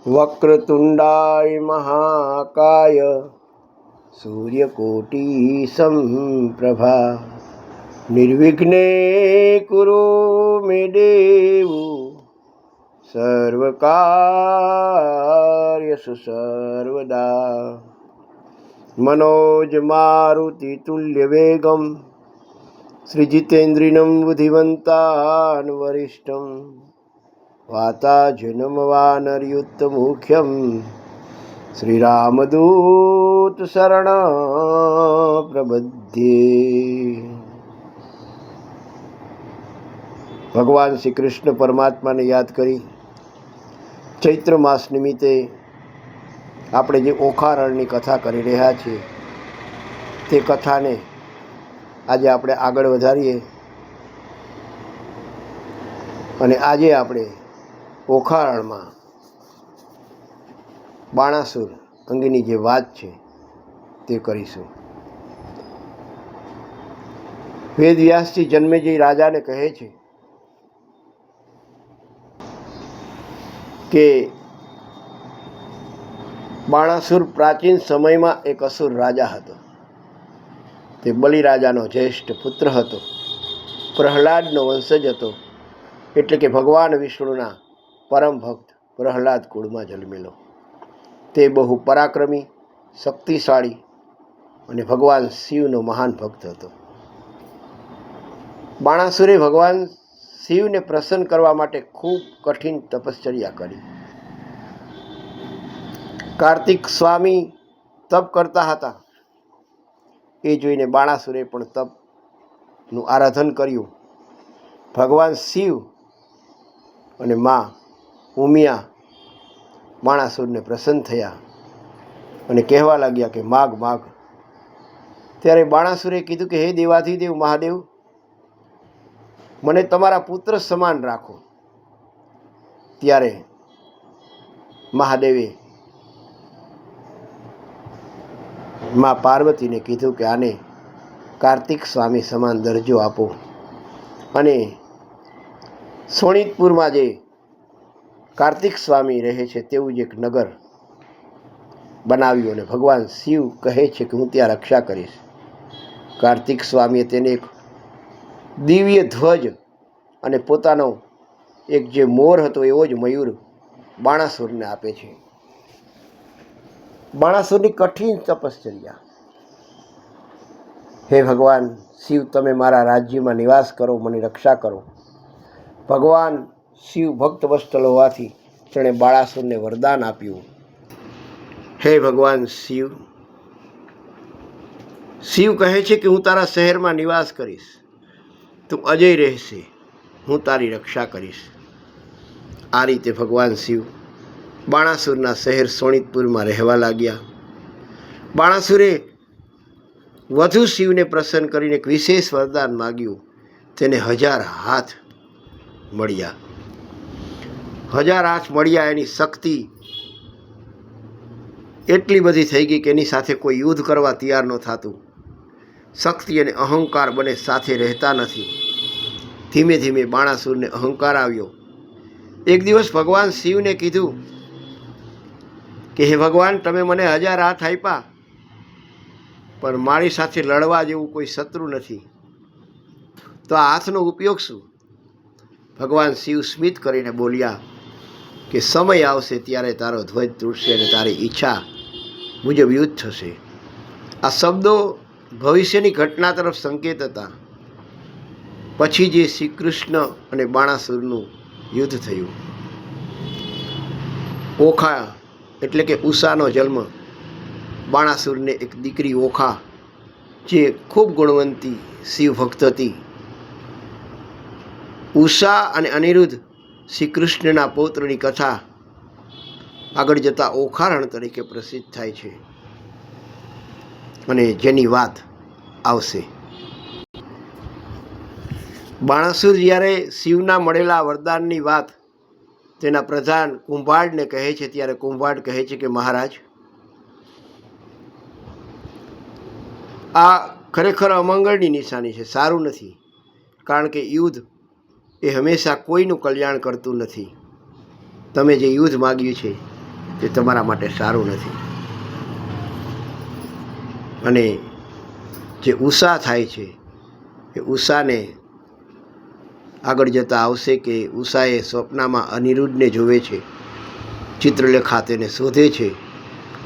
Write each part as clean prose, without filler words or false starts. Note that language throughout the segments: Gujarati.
વક્રતુંડાય મહાકાય સૂર્યકોટી સમપ્રભા નિર્વિઘ્ને કુરુ મે દેવ સર્વકાર્યસુ સર્વદા મનોજ મારુતિ તુલ્ય વેગમ શ્રીજીતેન્દ્રિયમ બુદ્ધિમંતાન વરિષ્ઠમ વાતાજનમ વાનરયુક્તમુખ્યમ શ્રીરામદૂત શરણ પ્રબધ્યે. ભગવાન શ્રી કૃષ્ણ પરમાત્માને યાદ કરી ચૈત્ર માસ નિમિત્તે આપણે જે ઓખારણની કથા કરી રહ્યા છીએ તે કથાને આજે આપણે આગળ વધારીએ. અને આજે આપણે ઓખારણમાં બાણાસુર અંગેની જે વાત છે તે કરીશું. વેદવ્યાસજી જન્મેજય રાજાને કહે છે કે બાણાસુર પ્રાચીન સમયમાં એક અસુર રાજા હતો. તે બલિરાજાનો જ્યેષ્ઠ પુત્ર હતો. પ્રહલાદનો વંશજ હતો, એટલે કે ભગવાન વિષ્ણુના પરમ ભક્ત પ્રહલાદ કુળમાં જન્મેલો. તે બહુ પરાક્રમી, શક્તિશાળી અને ભગવાન શિવનો મહાન ભક્ત હતો. બાણાસુરે ભગવાન શિવને પ્રસન્ન કરવા માટે ખૂબ કઠિન તપશ્ચર્યા કરી. કાર્તિક સ્વામી તપ કરતા હતા એ જોઈને બાણાસુરે પણ તપનું આરાધન કર્યું. ભગવાન શિવ અને મા ઉમિયા બાણાસુરને પ્રસન્ન થયા અને કહેવા લાગ્યા કે માગ માગ. ત્યારે બાણાસુરે કીધું કે હે દેવાધિદેવ મહાદેવ, મને તમારા પુત્ર સમાન રાખો. ત્યારે મહાદેવે મા પાર્વતીને કીધું કે આને કાર્તિક સ્વામી સમાન દરજ્જો આપો. અને શોણિતપુરમાં જે કાર્તિક સ્વામી રહે છે તેવું જ એક નગર બનાવ્યું અને ભગવાન શિવ કહે છે કે હું ત્યાં રક્ષા કરીશ. કાર્તિક સ્વામીએ તેને એક દિવ્ય ધ્વજ અને પોતાનો એક જે મોર હતો એવો જ મયુર બાણાસુરને આપે છે. બાણાસુરની કઠિન તપશ્ચર્યા. હે ભગવાન શિવ, તમે મારા રાજ્યમાં નિવાસ કરો, મને રક્ષા કરો. ભગવાન શિવ ભક્ત વત્સલ હોવાથી તેણે બાણાસુરને વરદાન આપ્યું. હે ભગવાન શિવ, શિવ કહે છે કે હું તારા શહેરમાં નિવાસ કરીશ, તું અજય રહેશે, હું તારી રક્ષા કરીશ. આ રીતે ભગવાન શિવ બાણાસુરના શહેર શોણિતપુરમાં રહેવા લાગ્યા. બાણાસુરે વધુ શિવને પ્રસન્ન કરીને એક વિશેષ વરદાન માગ્યું. તેને 1000 હાથ મળ્યા. 1000 હાથ મળ્યા. એની શક્તિ એટલી બધી થઈ ગઈ કે એની સાથે કોઈ યુદ્ધ કરવા તૈયાર ન થતું. શક્તિ અને અહંકાર બંને સાથે રહેતા નથી. ધીમે ધીમે બાણાસુરને અહંકાર આવ્યો. એક દિવસ ભગવાન શિવને કીધું કે હે ભગવાન, તમે મને 1000 હાથ આપ્યા, પણ મારી સાથે લડવા જેવું કોઈ શત્રુ નથી, તો આ હાથનો ઉપયોગ શું? ભગવાન શિવ સ્મિત કરીને બોલ્યા કે સમય આવશે ત્યારે તારો ધ્વજ તૂટશે અને તારી ઈચ્છા મુજબ યુદ્ધ થશે. આ શબ્દો ભવિષ્યની ઘટના તરફ સંકેત હતા. પછી જે શ્રી કૃષ્ણ અને બાણાસુરનું યુદ્ધ થયું. ઓખા એટલે કે ઉષાનો જન્મ. બાણાસુરને એક દીકરી ઓખા, જે ખૂબ ગુણવંતી શિવ ભક્ત હતી. ઉષા અને અનિરુદ્ધ શ્રી કૃષ્ણના પૌત્રની કથા આગળ જતાં ઓખારણ તરીકે પ્રસિદ્ધ થાય છે અને જેની વાત આવશે. બાણાસુર જ્યારે શિવના મળેલા વરદાનની વાત તેના પ્રધાન કુંભાડને કહે છે, ત્યારે કુંભાડ કહે છે કે મહારાજ, આ ખરેખર અમંગળની નિશાની છે, સારું નથી. કારણ કે યુદ્ધ એ હંમેશા કોઈનું કલ્યાણ કરતું નથી. તમે જે યુદ્ધ માગ્યું છે તે તમારા માટે સારું નથી. અને જે ઉષા થાય છે એ ઉષાને આગળ જતાં આવશે કે ઉષાએ સ્વપ્નમાં અનિરુદ્ધને જોવે છે, ચિત્રલેખા તેને શોધે છે,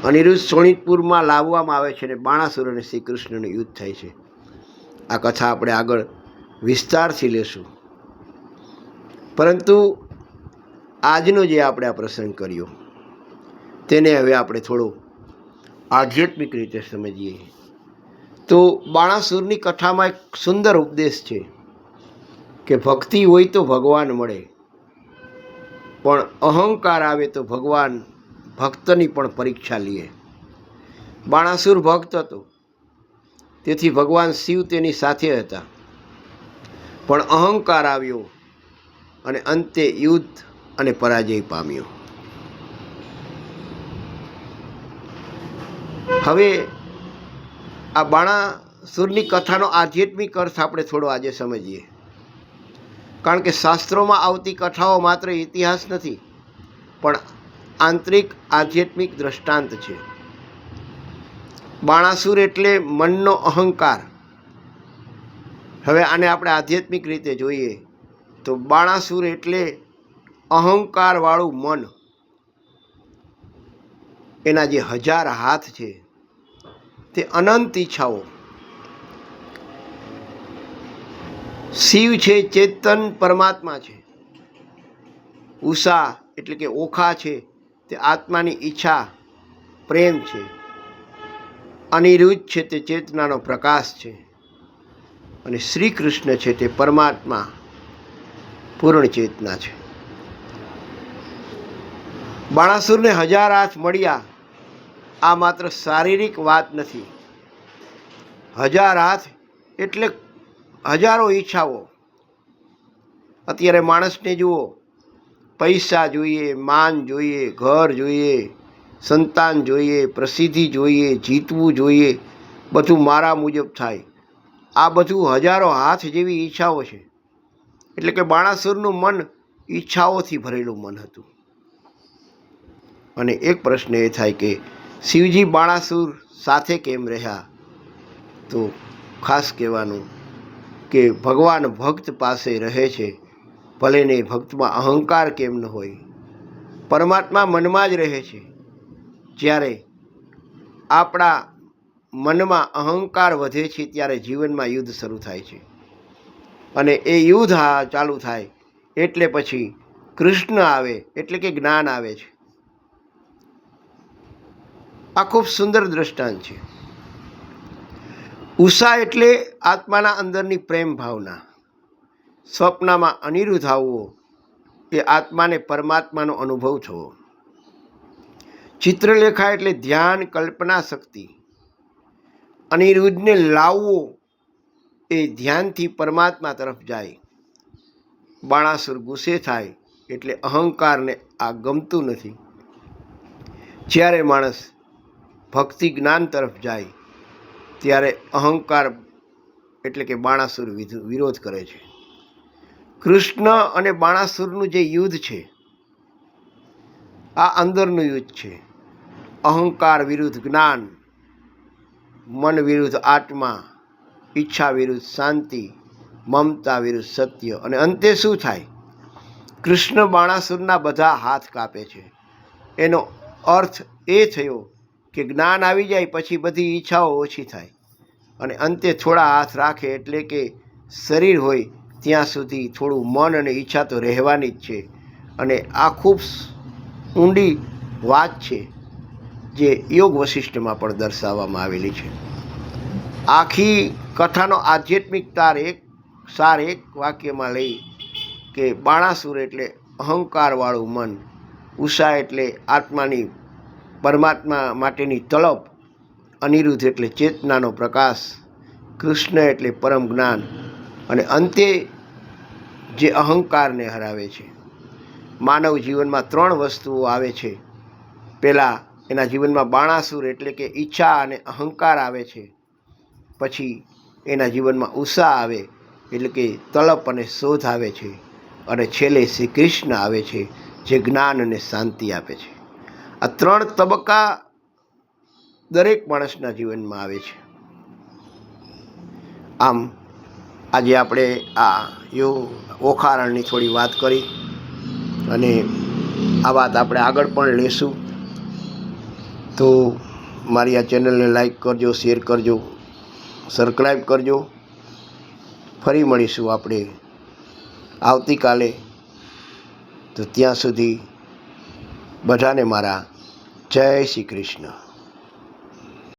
અનિરુદ્ધ શોણિતપુરમાં લાવવામાં આવે છે અને બાણાસુર અને શ્રી કૃષ્ણનું યુદ્ધ થાય છે. આ કથા આપણે આગળ વિસ્તારથી લેશું, પરંતુ આજનો જે આપણે આ પ્રસંગ કર્યો તેને હવે આપણે થોડો આધ્યાત્મિક રીતે સમજીએ. તો બાણાસુરની કથામાં એક સુંદર ઉપદેશ છે કે ભક્તિ હોય તો ભગવાન મળે, પણ અહંકાર આવે તો ભગવાન ભક્તની પણ પરીક્ષા લે. બાણાસુર ભક્ત હતો, તેથી ભગવાન શિવ તેની સાથે હતા, પણ અહંકાર આવ્યો અને અંતે યુદ્ધ અને પરાજય પામ્યો. હવે આ બાણાસુરની કથાનો આધ્યાત્મિક અર્થ આપણે થોડો આજે સમજીએ, કારણ કે શાસ્ત્રોમાં આવતી કથાઓ માત્ર ઇતિહાસ નથી, પણ આંતરિક આધ્યાત્મિક દ્રષ્ટાંત છે. બાણાસુર એટલે મનનો અહંકાર. હવે આને આપણે આધ્યાત્મિક રીતે જોઈએ તો બાણાસુર એટલે અહંકારવાળું મન. એના જે 1000 હાથ છે તે અનંત ઈચ્છાઓ. શિવ છે ચેતન પરમાત્મા છે, ઉષા એટલે કે ઓખા છે તે આત્માની ઈચ્છા પ્રેમ છે, અનિરુદ્ધ છે તે ચેતનાનો પ્રકાશ છે, અને શ્રી કૃષ્ણ છે તે પરમાત્મા પૂર્ણ ચેતના છે. બાણાસુરને 1000 હાથ મળ્યા આ માત્ર શારીરિક વાત નથી. 1000 હાથ એટલે હજારો ઈચ્છાઓ. અત્યારે માણસને જુઓ, પૈસા જોઈએ, માન જોઈએ, ઘર જોઈએ, સંતાન જોઈએ, પ્રસિદ્ધિ જોઈએ, જીતવું જોઈએ, બધું મારા મુજબ થાય. આ બધું હજારો હાથ જેવી ઈચ્છાઓ છે. એટલે કે બાણાસુરનું મન ઈચ્છાઓથી ભરેલું મન હતું. અને એક પ્રશ્ન એ થાય કે શિવજી બાણાસુર સાથે કેમ રહ્યા? તો ખાસ કહેવાનું કે ભગવાન ભક્ત પાસે રહે છે, ભલે ને ભક્તમાં અહંકાર કેમ ન હોય. પરમાત્મા મનમાં જ રહે છે. જ્યારે આપણા મનમાં અહંકાર વધે છે ત્યારે જીવનમાં યુદ્ધ શરૂ થાય છે, અને એ યુદ્ધ ચાલુ થાય એટલે પછી કૃષ્ણ આવે, એટલે કે જ્ઞાન આવે છે. આ ખૂબ સુંદર દ્રષ્ટાંત છે. ઉષા એટલે આત્માના અંદરની પ્રેમ ભાવના. સ્વપ્નમાં અનિરુદ્ધ આવવો એ આત્માને પરમાત્માનો અનુભવ થવો. ચિત્રલેખા એટલે ધ્યાન કલ્પના શક્તિ. અનિરુદ્ધને લાવવો એ ધ્યાનથી પરમાત્મા તરફ જાય. બાણાસુર ગુસ્સે થાય એટલે અહંકારને આ ગમતું નથી. જ્યારે માણસ ભક્તિ જ્ઞાન તરફ જાય ત્યારે અહંકાર એટલે કે બાણાસુર વિરોધ કરે છે. કૃષ્ણ અને બાણાસુરનું જે યુદ્ધ છે આ અંદરનું યુદ્ધ છે. અહંકાર વિરુદ્ધ જ્ઞાન, મન વિરુદ્ધ આત્મા, ઈચ્છા વિરુદ્ધ શાંતિ, મમતા વિરુદ્ધ સત્ય. અને અંતે શું થાય? કૃષ્ણ બાણાસુરના બધા હાથ કાપે છે. એનો અર્થ એ થયો કે જ્ઞાન આવી જાય પછી બધી ઈચ્છાઓ ઓછી થાય, અને અંતે થોડા હાથ રાખે, એટલે કે શરીર હોય ત્યાં સુધી થોડું મન અને ઈચ્છા તો રહેવાની જ છે. અને આ ખૂબ ઊંડી વાત છે જે યોગ વશિષ્ઠમાં પણ દર્શાવવામાં આવેલી છે. આખી કથાનો આધ્યાત્મિક સાર એક વાક્યમાં લઈ કે બાણાસુર એટલે અહંકારવાળું મન, ઉષા એટલે આત્માની પરમાત્મા માટેની તલપ, અનિરુદ્ધ એટલે ચેતનાનો પ્રકાશ, કૃષ્ણ એટલે પરમ જ્ઞાન, અને અંતે જે અહંકારને હરાવે છે. માનવ જીવનમાં 3 વસ્તુઓ આવે છે. પહેલાં એના જીવનમાં બાણાસુર એટલે કે ઈચ્છા અને અહંકાર આવે છે. પછી એના જીવનમાં ઉષા આવે એટલે કે તલપ અને શોધ આવે છે. અને છેલ્લે શ્રી કૃષ્ણ આવે છે જે જ્ઞાન અને શાંતિ આપે છે. આ 3 તબક્કા દરેક માણસના જીવનમાં આવે છે. આમ આજે આપણે આ ઓખારણની થોડી વાત કરી અને આ વાત આપણે આગળ પણ લેશું. તો મારી આ ચેનલને લાઈક કરજો, શેર કરજો, સબસ્ક્રાઈબ કરજો. ફરી મળીશું આપણે આવતીકાલે. તો ત્યાં સુધી બધાને મારા જય શ્રી કૃષ્ણ.